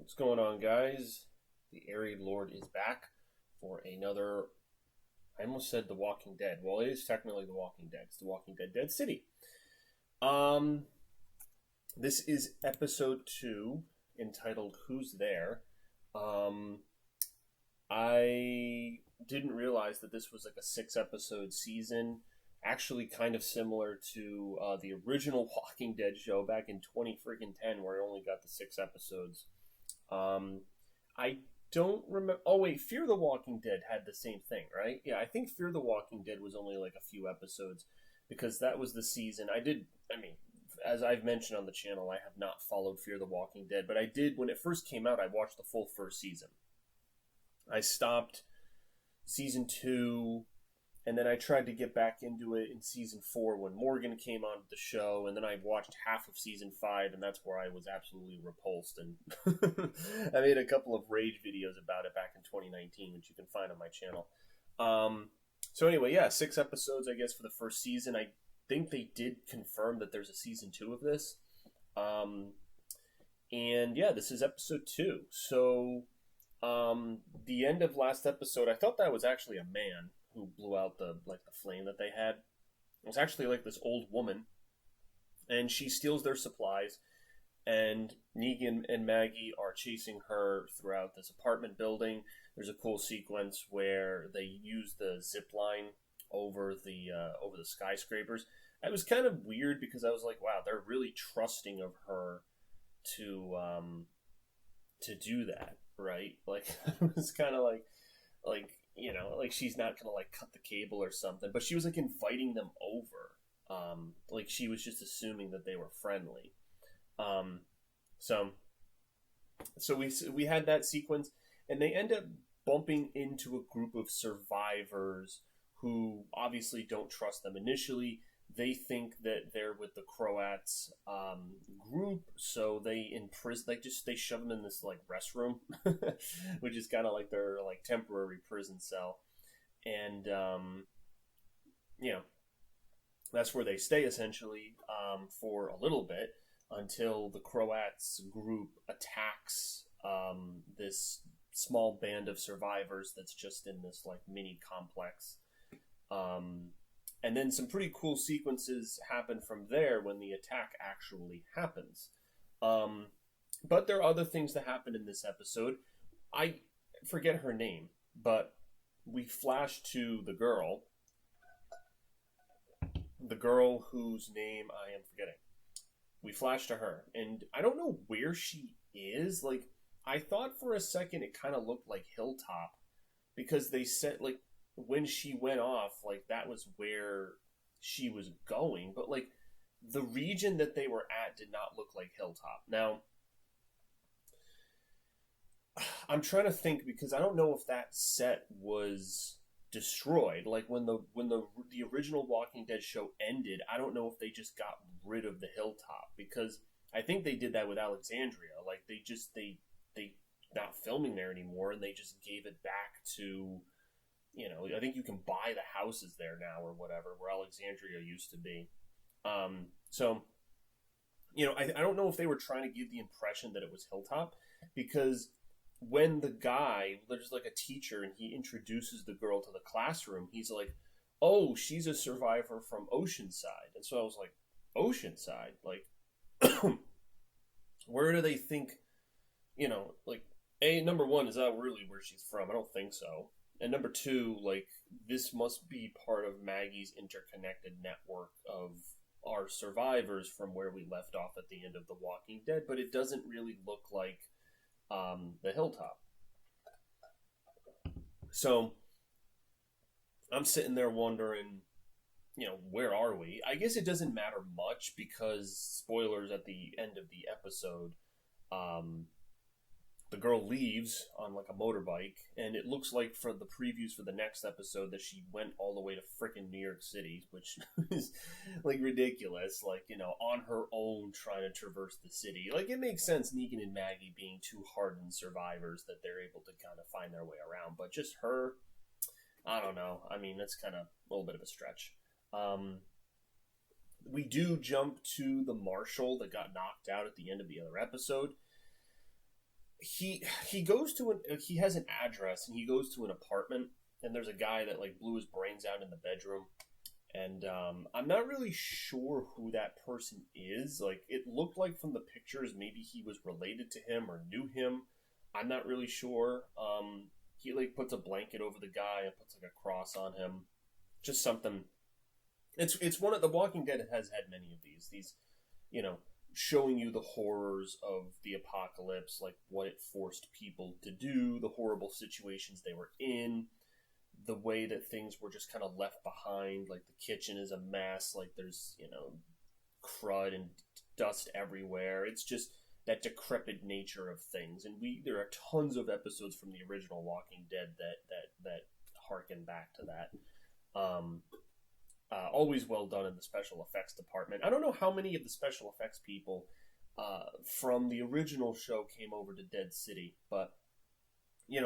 What's going on, guys? The Airy Lord is back for another. I almost said The Walking Dead. Well, it is technically The Walking Dead. It's The Walking Dead Dead City. Um, this is episode 2, entitled "Who's There." Um, I didn't realize that this was like a 6 episode season. Actually, kind of similar to the original Walking Dead show back in 2010, where it only got the 6 episodes. Um, I don't remember. Oh wait, Fear the Walking Dead had the same thing, right? Yeah, I think Fear the Walking Dead was only like a few episodes because that was the season. I did. I mean, as I've mentioned on the channel, I have not followed Fear the Walking Dead, but I did when it first came out. I watched the full first season. I stopped season 2, and then I tried to get back into it in season 4 when Morgan came on the show, and then I watched half of season 5, and that's where I was absolutely repulsed. And I made a couple of rage videos about it back in 2019, which you can find on my channel. So anyway, yeah, 6 episodes, I guess, for the first season. I think they did confirm that there's a season 2 of this. Um, and yeah, this is episode 2. So the end of last episode, I thought that was actually a man who blew out the flame that they had. It was actually like this old woman, and she steals their supplies. And Negan and Maggie are chasing her throughout this apartment building. There's a cool sequence where they use the zip line over the skyscrapers. It was kind of weird because I was like, wow, they're really trusting of her to to do that, right? Like it was kind of like like she's not gonna like cut the cable or something, but she was like inviting them over. Like she was just assuming that they were friendly. Um, so we had that sequence, and they end up bumping into a group of survivors who obviously don't trust them initially. They think that they're with the Croats group, so they imprison. They shove them in this like restroom, which is kind of like their like temporary prison cell, and you know that's where they stay essentially for a little bit until the Croats group attacks this small band of survivors that's just in this like mini complex. Um, and then some pretty cool sequences happen from there when the attack actually happens. Um, but there are other things that happen in this episode. I forget her name, but we flash to the girl whose name I am forgetting. We flash to her, and I don't know where she is. Like, I thought for a second it kind of looked like Hilltop because they said like when she went off, like that was where she was going, but like the region that they were at did not look like Hilltop. Now, I'm trying to think because I don't know if that set was destroyed. Like when the original Walking Dead show ended, I don't know if they just got rid of the hilltop because I think they did that with Alexandria. Like they not filming there anymore, and they just gave it back to I think you can buy the houses there now or whatever where Alexandria used to be. So I don't know if they were trying to give the impression that it was Hilltop because when the guy, there's like a teacher and he introduces the girl to the classroom, he's like, oh, she's a survivor from Oceanside. And so I was like, Oceanside? Like, where do they think, like, number one, is that really where she's from? I don't think so. And number two, like, this must be part of Maggie's interconnected network of our survivors from where we left off at the end of The Walking Dead, but it doesn't really look like the hilltop. So I'm sitting there wondering, where are we? I guess it doesn't matter much because spoilers at the end of the episode, the girl leaves on like a motorbike, and it looks like for the previews for the next episode that she went all the way to frickin' New York City, which is like ridiculous. Like, on her own trying to traverse the city. Like, it makes sense, Negan and Maggie being two hardened survivors, that they're able to kind of find their way around. But just her, I don't know. I mean, that's kind of a little bit of a stretch. We do jump to the marshal that got knocked out at the end of the other episode. he goes to he has an address, and he goes to an apartment, and there's a guy that like blew his brains out in the bedroom. And I'm not really sure who that person is. Like, it looked like from the pictures maybe he was related to him or knew him. I'm not really sure. He like puts a blanket over the guy and puts like a cross on him. Just something. It's one of the Walking Dead has had many of these. These, showing you the horrors of the apocalypse, like what it forced people to do, the horrible situations they were in, the way that things were just kind of left behind. Like the kitchen is a mess. Like there's crud and dust everywhere. It's just that decrepit nature of things. And there are tons of episodes from the original Walking Dead that harken back to that. Always well done in the special effects department. I don't know how many of the special effects people from the original show came over to Dead City, but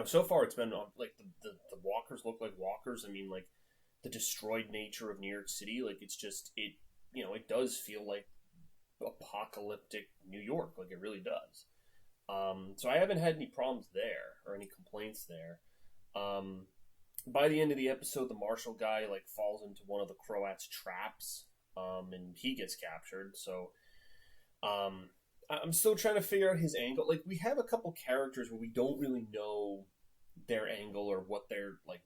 so far it's been like the walkers look like walkers. I mean, like the destroyed nature of New York City, like it's just it does feel like apocalyptic New York, like it really does. So I haven't had any problems there or any complaints there. By the end of the episode, the marshal guy like falls into one of the Croats' traps, and he gets captured. So, I'm still trying to figure out his angle. Like, we have a couple characters where we don't really know their angle or what their like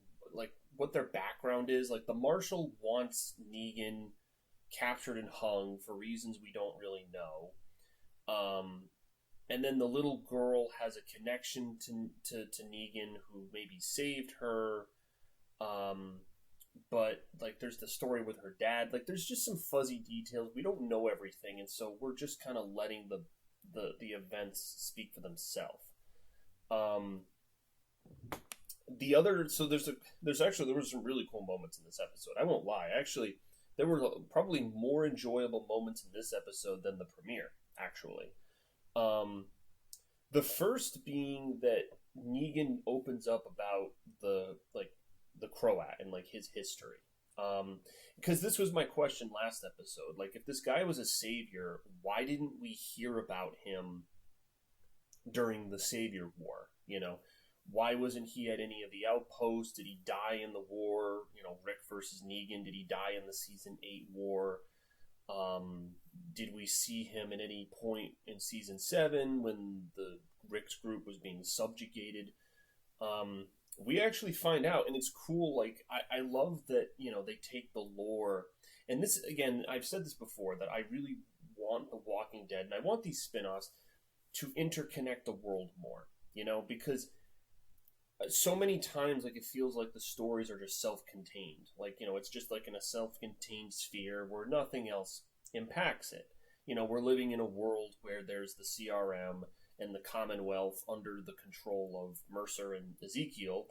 what their background is. Like, the marshal wants Negan captured and hung for reasons we don't really know. And then the little girl has a connection to Negan, who maybe saved her. But like there's the story with her dad. Like there's just some fuzzy details. We don't know everything, and so we're just kind of letting the events speak for themselves. The other there were some really cool moments in this episode. I won't lie. Actually, there were probably more enjoyable moments in this episode than the premiere. Actually, the first being that Negan opens up about the Croat and like his history. Because this was my question last episode. Like, if this guy was a savior, why didn't we hear about him during the Savior War? Why wasn't he at any of the outposts? Did he die in the war? Rick versus Negan. Did he die in the season 8 war? Did we see him at any point in season 7 when the Rick's group was being subjugated? We actually find out, and it's cool. Like, I love that, they take the lore. And this, again, I've said this before, that I really want The Walking Dead, and I want these spin-offs to interconnect the world more, because so many times, like, it feels like the stories are just self-contained. Like, it's just like in a self-contained sphere where nothing else impacts it. We're living in a world where there's the CRM and the Commonwealth under the control of Mercer and Ezekiel,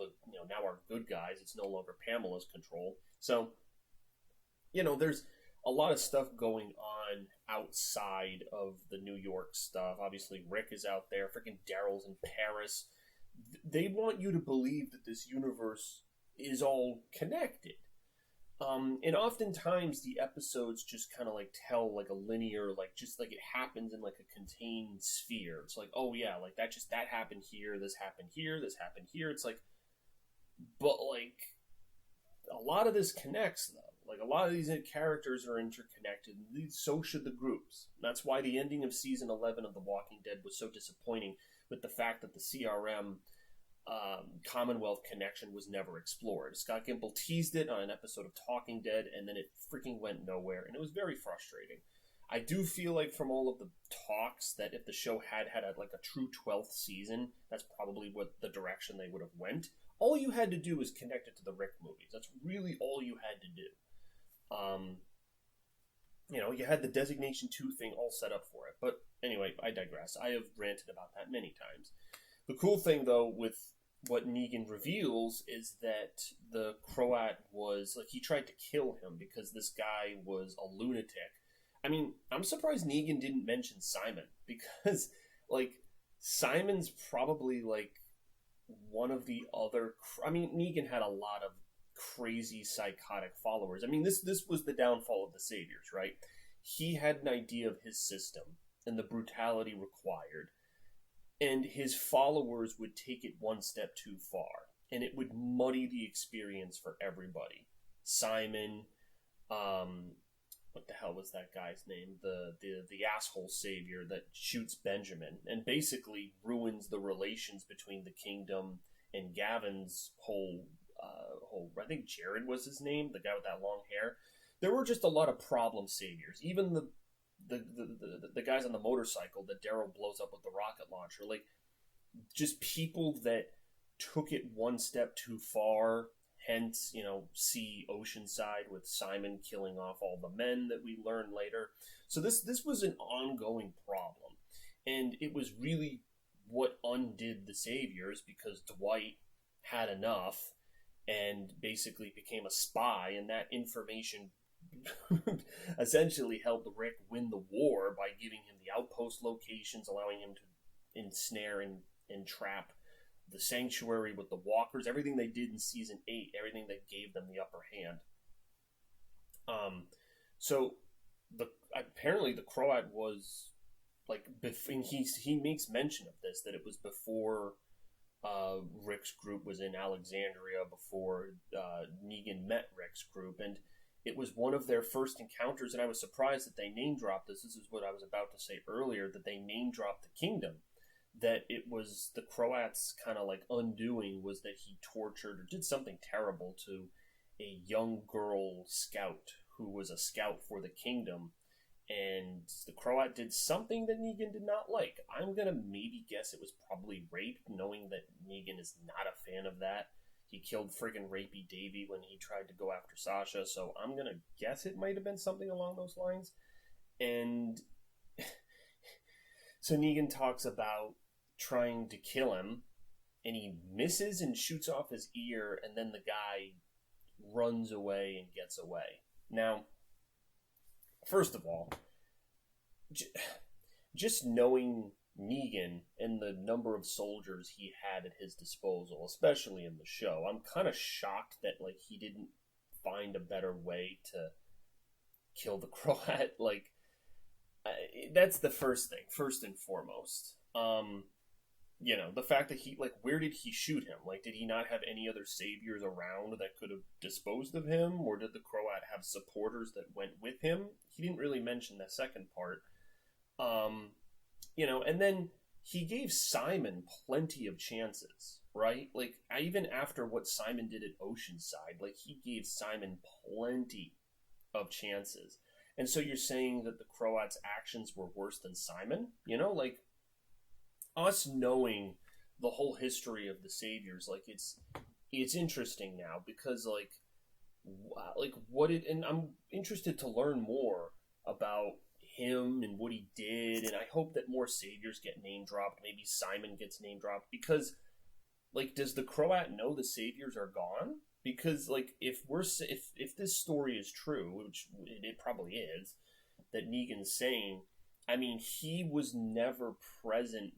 now our good guys. It's no longer Pamela's control. So, there's a lot of stuff going on outside of the New York stuff. Obviously, Rick is out there. Freaking Daryl's in Paris. They want you to believe that this universe is all connected. And oftentimes the episodes just kind of like tell like a linear, like just like it happens in like a contained sphere. It's like, oh yeah, like that happened here, this happened here, this happened here. It's like, but like a lot of this connects though. Like a lot of these characters are interconnected. So should the groups. That's why the ending of season 11 of The Walking Dead was so disappointing, with the fact that the CRM Commonwealth connection was never explored. Scott Gimple teased it on an episode of Talking Dead, and then it freaking went nowhere, and it was very frustrating. I do feel like from all of the talks that if the show had a true 12th season, that's probably what the direction they would have went. All you had to do was connect it to the Rick movies. That's really all you had to do. You had the Designation 2 thing all set up for it. But anyway, I digress. I have ranted about that many times. The cool thing, though, with what Negan reveals is that the Croat was, like, he tried to kill him because this guy was a lunatic. I mean, I'm surprised Negan didn't mention Simon, because, like, Simon's probably, like, one of the other... Negan had a lot of crazy, psychotic followers. I mean, this was the downfall of the Saviors, right? He had an idea of his system and the brutality required. and his followers would take it one step too far, and it would muddy the experience for everybody. Simon, um, what the hell was that guy's name? The asshole savior that shoots Benjamin and basically ruins the relations between the kingdom and Gavin's whole. I think Jared was his name, the guy with that long hair. There were just a lot of problem saviors. Even the guys on the motorcycle that Daryl blows up with the rocket launcher, like just people that took it one step too far. Hence, see Oceanside with Simon killing off all the men that we learn later. So this was an ongoing problem, and it was really what undid the Saviors, because Dwight had enough and basically became a spy, and that information essentially helped Rick win the war by giving him the outpost locations, allowing him to ensnare and trap the sanctuary with the walkers, everything they did in season 8, everything that gave them the upper hand. So apparently the Croat was like, and he makes mention of this, that it was before Rick's group was in Alexandria, before Negan met Rick's group, and it was one of their first encounters, and I was surprised that they name dropped this. This is what I was about to say earlier, that they name dropped the kingdom. That it was the Croat's kind of like undoing was that he tortured or did something terrible to a young girl scout who was a scout for the kingdom, and the Croat did something that Negan did not like. I'm gonna maybe guess it was probably rape, knowing that Negan is not a fan of that. He killed friggin' Rapey Davy when he tried to go after Sasha, so I'm gonna guess it might have been something along those lines. And so Negan talks about trying to kill him, and he misses and shoots off his ear, and then the guy runs away and gets away. Now, first of all, just knowing Negan and the number of soldiers he had at his disposal, especially in the show, I'm kind of shocked that like he didn't find a better way to kill the Croat. Like, that's the first thing, first and foremost. The fact that where did he shoot him? Like, did he not have any other saviors around that could have disposed of him? Or did the Croat have supporters that went with him? He didn't really mention that second part. And then he gave Simon plenty of chances, right? Like, even after what Simon did at Oceanside, like, he gave Simon plenty of chances. And so you're saying that the Croat's actions were worse than Simon? Like, us knowing the whole history of the Saviors, like, it's interesting now, because and I'm interested to learn more about him and what he did, and I hope that more Saviors get name dropped. Maybe Simon gets name dropped, because like, does the Croat know the Saviors are gone? Because like, if this story is true, which it probably is, that Negan's saying, I mean, he was never present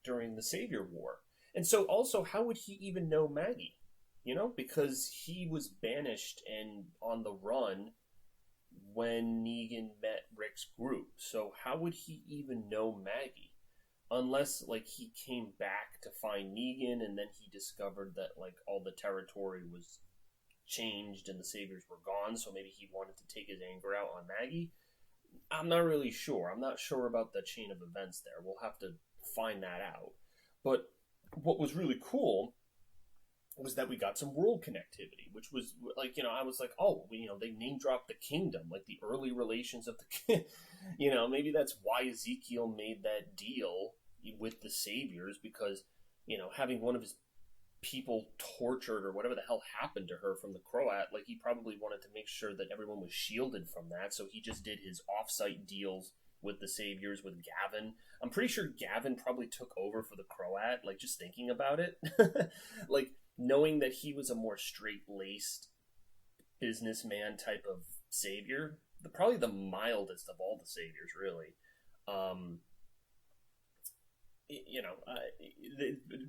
during the Savior War. And so also, how would he even know Maggie? Because he was banished and on the run when Negan met Rick's group. So how would he even know Maggie? Unless, like, he came back to find Negan, and then he discovered that, like, all the territory was changed and the Saviors were gone, so maybe he wanted to take his anger out on Maggie. I'm not really sure. I'm not sure about the chain of events there. We'll have to find that out. But what was really cool was that we got some world connectivity, which was like, I was like, oh, they name dropped the kingdom, like the early relations of the, maybe that's why Ezekiel made that deal with the Saviors, because, having one of his people tortured or whatever the hell happened to her from the Croat, like, he probably wanted to make sure that everyone was shielded from that, so he just did his off-site deals with the Saviors, with Gavin. I'm pretty sure Gavin probably took over for the Croat, like, just thinking about it. Like, knowing that he was a more straight-laced businessman type of savior, probably the mildest of all the saviors, really.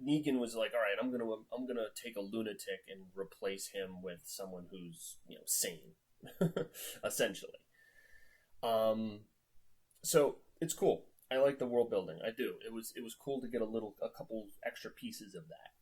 Negan was like, all right, I'm gonna take a lunatic and replace him with someone who's sane, essentially. So It's cool. I like the world building. I do. It was cool to get a couple extra pieces of that.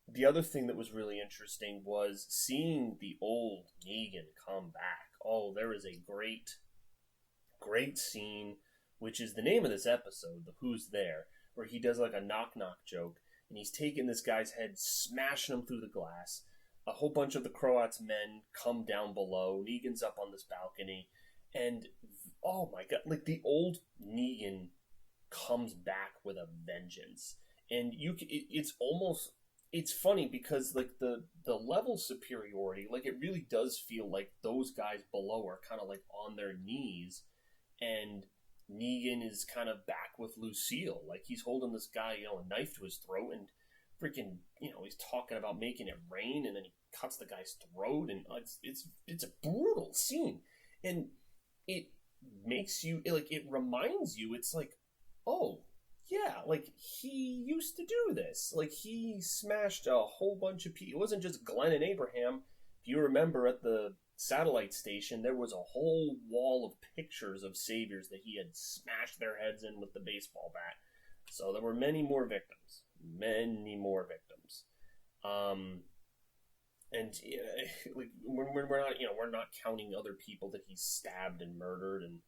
The other thing that was really interesting was seeing the old Negan come back. Oh, there is a great scene, which is the name of this episode, the Who's There, where he does like a knock knock joke, and he's taking this guy's head, smashing him through the glass. A whole bunch of the Croats men come down below. Negan's up on this balcony, and oh my god, like the old Negan comes back with a vengeance, and it's almost it's funny because like the level superiority, like it really does feel like those guys below are kind of like on their knees, and Negan is kind of back with Lucille, like he's holding this guy, a knife to his throat, and freaking, he's talking about making it rain, and then he cuts the guy's throat, and it's a brutal scene, and it makes you like it reminds you, it's like, oh yeah, like he used to do this, like he smashed a whole bunch of people. It wasn't just Glenn and Abraham. If you remember, at the satellite station there was a whole wall of pictures of saviors that he had smashed their heads in with the baseball bat. So there were many more victims. And like we're not, we're not counting other people that he stabbed and murdered, and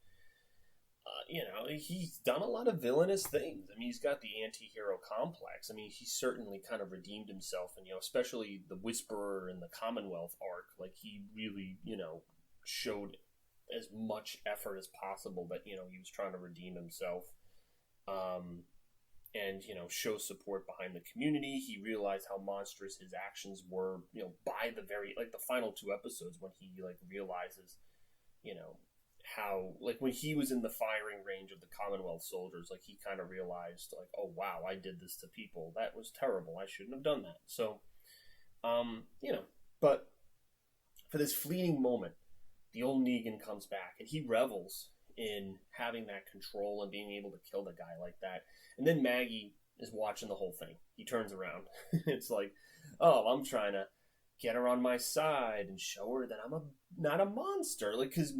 he's done a lot of villainous things. I mean, he's got the anti-hero complex. I mean, he certainly kind of redeemed himself, and especially the Whisperer and the Commonwealth arc, like he really, showed as much effort as possible that he was trying to redeem himself. And show support behind the community. He realized how monstrous his actions were, by the very, like, the final two episodes, when he like realizes, how, like, when he was in the firing range of the Commonwealth soldiers, like he kind of realized, like, oh wow, I did this to people, that was terrible, I shouldn't have done that. So but for this fleeting moment, the old Negan comes back, and he revels in having that control and being able to kill the guy like that. And then Maggie is watching the whole thing. He turns around. It's like, oh, I'm trying to get her on my side and show her that I'm not a monster. Like, because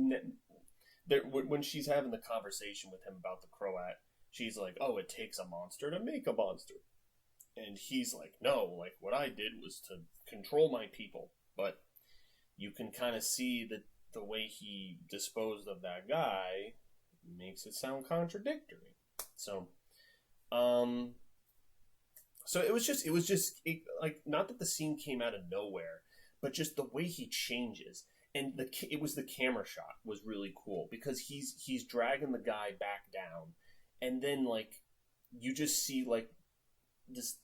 when she's having the conversation with him about the Croat, she's like, oh, it takes a monster to make a monster. And he's like, no, like, what I did was to control my people. But you can kind of see that the way he disposed of that guy makes it sound contradictory. So it was just like, not that the scene came out of nowhere, but just the way he changes, and it was the camera shot was really cool, because he's dragging the guy back down, and then like you just see like this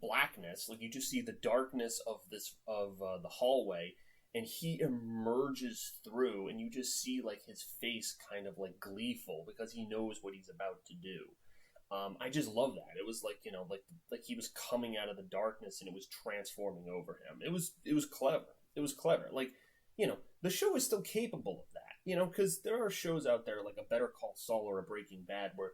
blackness, like you just see the darkness of the hallway, and he emerges through, and you just see like his face kind of like gleeful, because he knows what he's about to do. I just love that. It was like, like he was coming out of the darkness, and it was transforming over him. It was clever. It was clever. Like, the show is still capable of that, because there are shows out there like a Better Call Saul or a Breaking Bad where,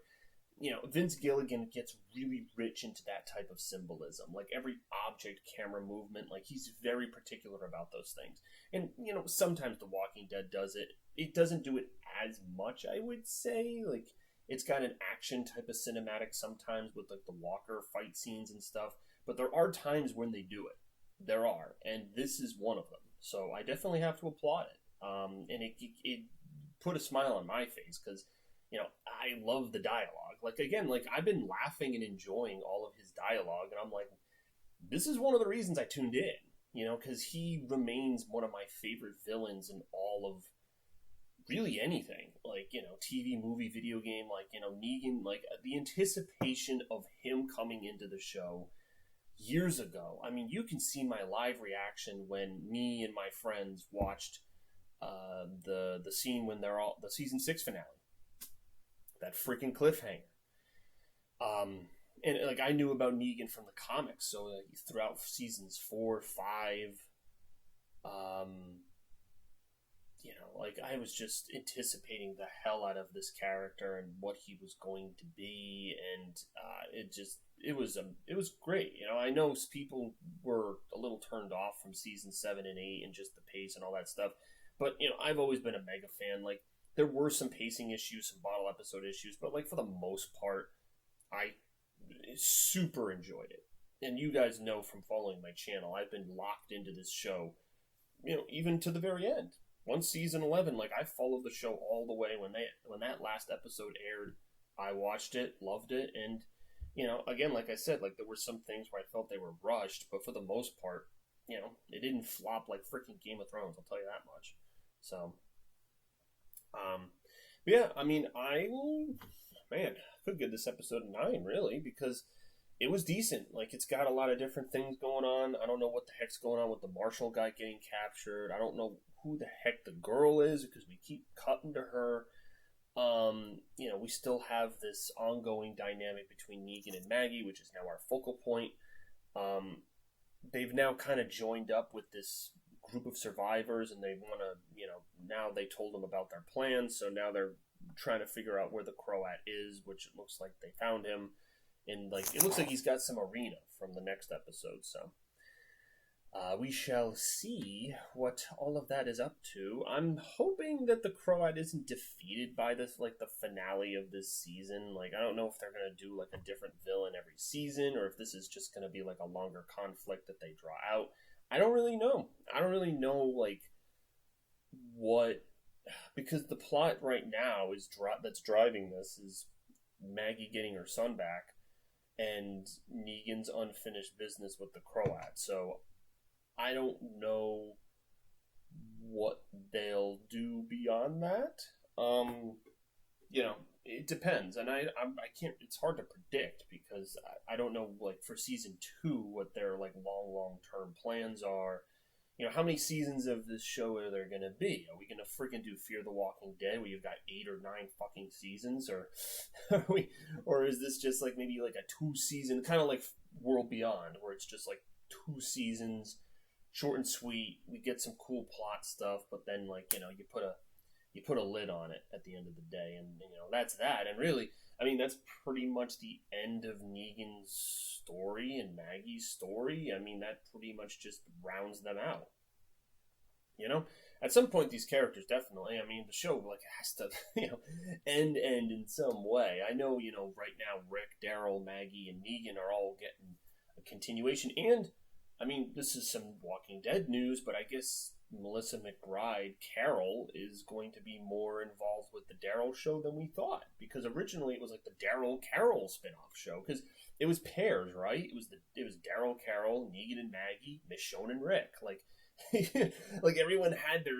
Vince Gilligan gets really rich into that type of symbolism. Like every object, camera movement, like he's very particular about those things. And, sometimes The Walking Dead does it. It doesn't do it as much, I would say. Like, it's got an action type of cinematic sometimes with like the Walker fight scenes and stuff. But there are times when they do it. There are. And this is one of them. So I definitely have to applaud it. And it put a smile on my face, because, I love the dialogue. Like, again, like I've been laughing and enjoying all of his dialogue, and I'm like, this is one of the reasons I tuned in, because he remains one of my favorite villains in all of really anything, like, TV, movie, video game, like, Negan, like the anticipation of him coming into the show years ago. I mean, you can see my live reaction when me and my friends watched the scene when they're all the season 6 finale, that freaking cliffhanger. And like I knew about Negan from the comics, so throughout seasons 4, 5, like I was just anticipating the hell out of this character and what he was going to be, and it was great. I know people were a little turned off from season 7 and 8 and just the pace and all that stuff, but I've always been a mega fan. Like, there were some pacing issues, some bottle episode issues, but like for the most part, I super enjoyed it. And you guys know from following my channel, I've been locked into this show, even to the very end. Once season 11, like I followed the show all the way when that last episode aired. I watched it, loved it, and again, like I said, like there were some things where I felt they were rushed, but for the most part, it didn't flop like freaking Game of Thrones. I'll tell you that much. So, yeah, I mean, could give this episode a 9 really because it was decent. Like it's got a lot of different things going on. I don't know what the heck's going on with the Marshall guy getting captured. I don't know who the heck the girl is because we keep cutting to her. We still have this ongoing dynamic between Negan and Maggie, which is now our focal point. They've now kind of joined up with this group of survivors, and they want to, now they told them about their plans, so now they're trying to figure out where the Croat is, which it looks like they found him. And, it looks like he's got some arena from the next episode, so we shall see what all of that is up to. I'm hoping that the Croat isn't defeated by this, the finale of this season. I don't know if they're going to do, a different villain every season, or if this is just going to be, a longer conflict that they draw out. I don't really know. What... Because the plot right now that's driving this is Maggie getting her son back and Negan's unfinished business with the Croat. So I don't know what they'll do beyond that. It depends, and I can't. It's hard to predict because I don't know for season 2 what their long term plans are. How many seasons of this show are there going to be? Are we going to freaking do Fear the Walking Dead where you've got 8 or 9 fucking seasons? Or or is this just maybe a 2-season, kind of like World Beyond, where it's just 2 seasons, short and sweet, we get some cool plot stuff, but then you put a lid on it at the end of the day, and that's that. And really, I mean, that's pretty much the end of Negan's story and Maggie's story. I mean, that pretty much just rounds them out. At some point, these characters definitely, I mean, the show has to, end in some way. I know, right now, Rick, Daryl, Maggie, and Negan are all getting a continuation. And, I mean, this is some Walking Dead news, but I guess Melissa McBride, Carol, is going to be more involved with the Daryl show than we thought. Because originally it was the Daryl Carol spinoff show. Because it was pairs, right? It was Daryl, Carol, Negan and Maggie, Michonne and Rick. Everyone had their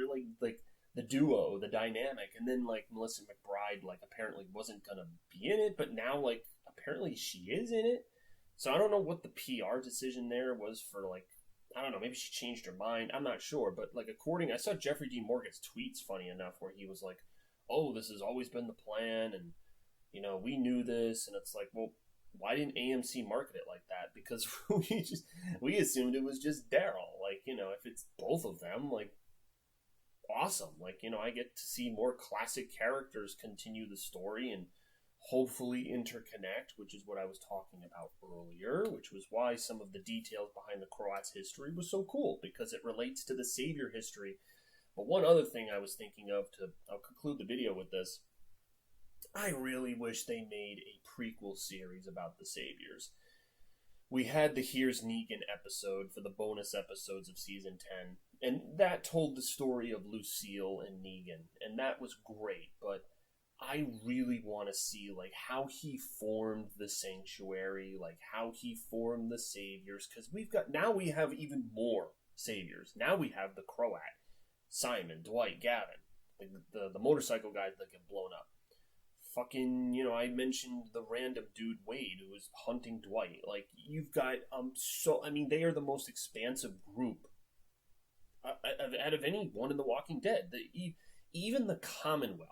the duo, the dynamic, and then Melissa McBride apparently wasn't gonna be in it, but now apparently she is in it. So I don't know what the PR decision there was for I don't know, maybe she changed her mind. I'm not sure, but I saw Jeffrey D. Morgan's tweets, funny enough, where he was "Oh, this has always been the plan, and we knew this," and it's well, why didn't AMC market it like that? Because we assumed it was just Daryl. If it's both of them, awesome. I get to see more classic characters continue the story and hopefully interconnect, which is what I was talking about earlier, which was why some of the details behind the Croat's history was so cool, because it relates to the Savior history. But one other thing I was thinking of, I'll conclude the video with this, I really wish they made a prequel series about the Saviors. We had the Here's Negan episode for the bonus episodes of Season 10, and that told the story of Lucille and Negan, and that was great, but I really want to see how he formed the Sanctuary, how he formed the Saviors, because now we have even more Saviors. Now we have the Croat, Simon, Dwight, Gavin, the motorcycle guys that get blown up. Fucking, I mentioned the random dude Wade who was hunting Dwight. You've got they are the most expansive group out of anyone in The Walking Dead. Even the Commonwealth.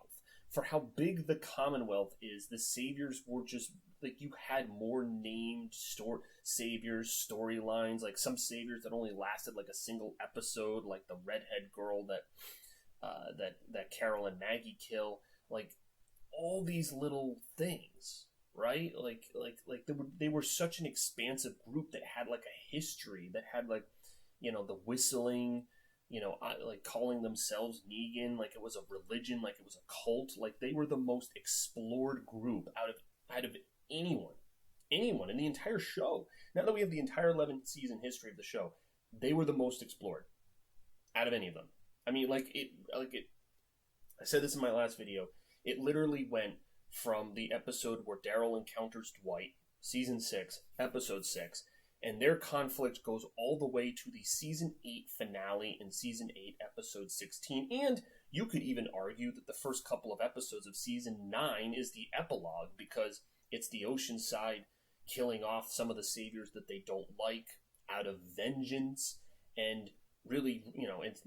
For how big the Commonwealth is, the Saviors were just you had more named Saviors storylines, some Saviors that only lasted a single episode, the redhead girl that Carol and Maggie kill, all these little things, right? They were such an expansive group that had a history, that had the whistling, like calling themselves Negan, like it was a religion, like it was a cult. Like they were the most explored group out of anyone in the entire show. Now that we have the entire 11 season history of the show, they were the most explored out of any of them. I mean, I said this in my last video. It literally went from the episode where Daryl encounters Dwight, season 6, episode 6, and their conflict goes all the way to the season 8 finale in season 8, episode 16. And you could even argue that the first couple of episodes of season 9 is the epilogue, because it's the Oceanside killing off some of the saviors that they don't like out of vengeance, and really,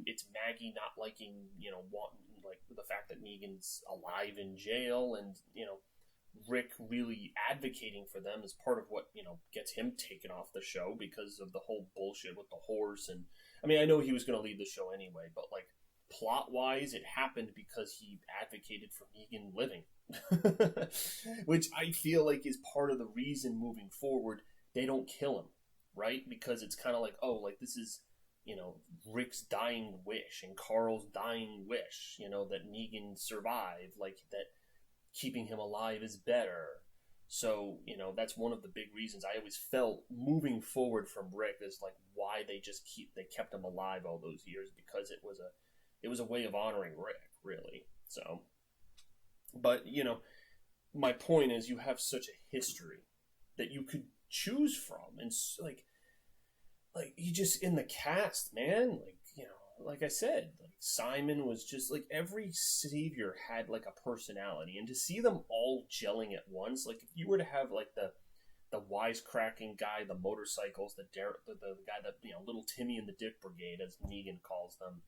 it's Maggie not liking, like the fact that Negan's alive in jail, and Rick really advocating for them as part of what gets him taken off the show because of the whole bullshit with the horse. And I mean, I know he was going to leave the show anyway, but like plot wise, it happened because he advocated for Negan living, which I feel like is part of the reason moving forward they don't kill him, right? Because it's kind of like, oh, like this is Rick's dying wish and Carl's dying wish, that Negan survive, like that keeping him alive is better. So, that's one of the big reasons I always felt moving forward from Rick is like why they kept him alive all those years, because it was a way of honoring Rick, really. So, but, my point is you have such a history that you could choose from, and like you just in the cast, man, like I said, like Simon was just like every savior had like a personality, and to see them all gelling at once, like if you were to have like the wisecracking guy, the motorcycles, the guy that little Timmy and the Dick Brigade, as Negan calls them,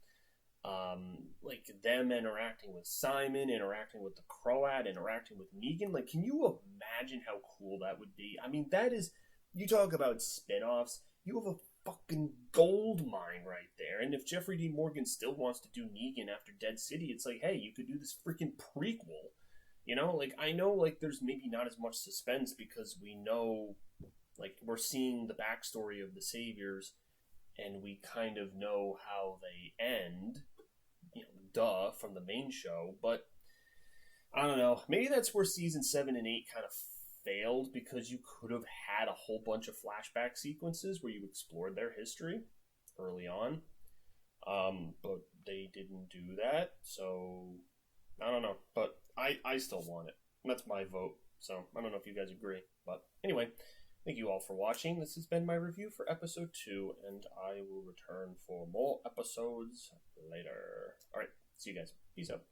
like them interacting with Simon, interacting with the Croat, interacting with Negan, like can you imagine how cool that would be? I mean, that is, you talk about spin-offs, you have a fucking gold mine right there. And if Jeffrey D. Morgan still wants to do Negan after Dead City, it's like, hey, you could do this freaking prequel. Like I know like there's maybe not as much suspense because we know, like we're seeing the backstory of the saviors and we kind of know how they end, from the main show. But I don't know, maybe that's where season 7 and 8 kind of failed, because you could have had a whole bunch of flashback sequences where you explored their history early on, but they didn't do that. So I don't know, but I still want it. That's my vote. So I don't know if you guys agree, but anyway, thank you all for watching. This has been my review for episode 2, and I will return for more episodes later. All right, see you guys. Peace out.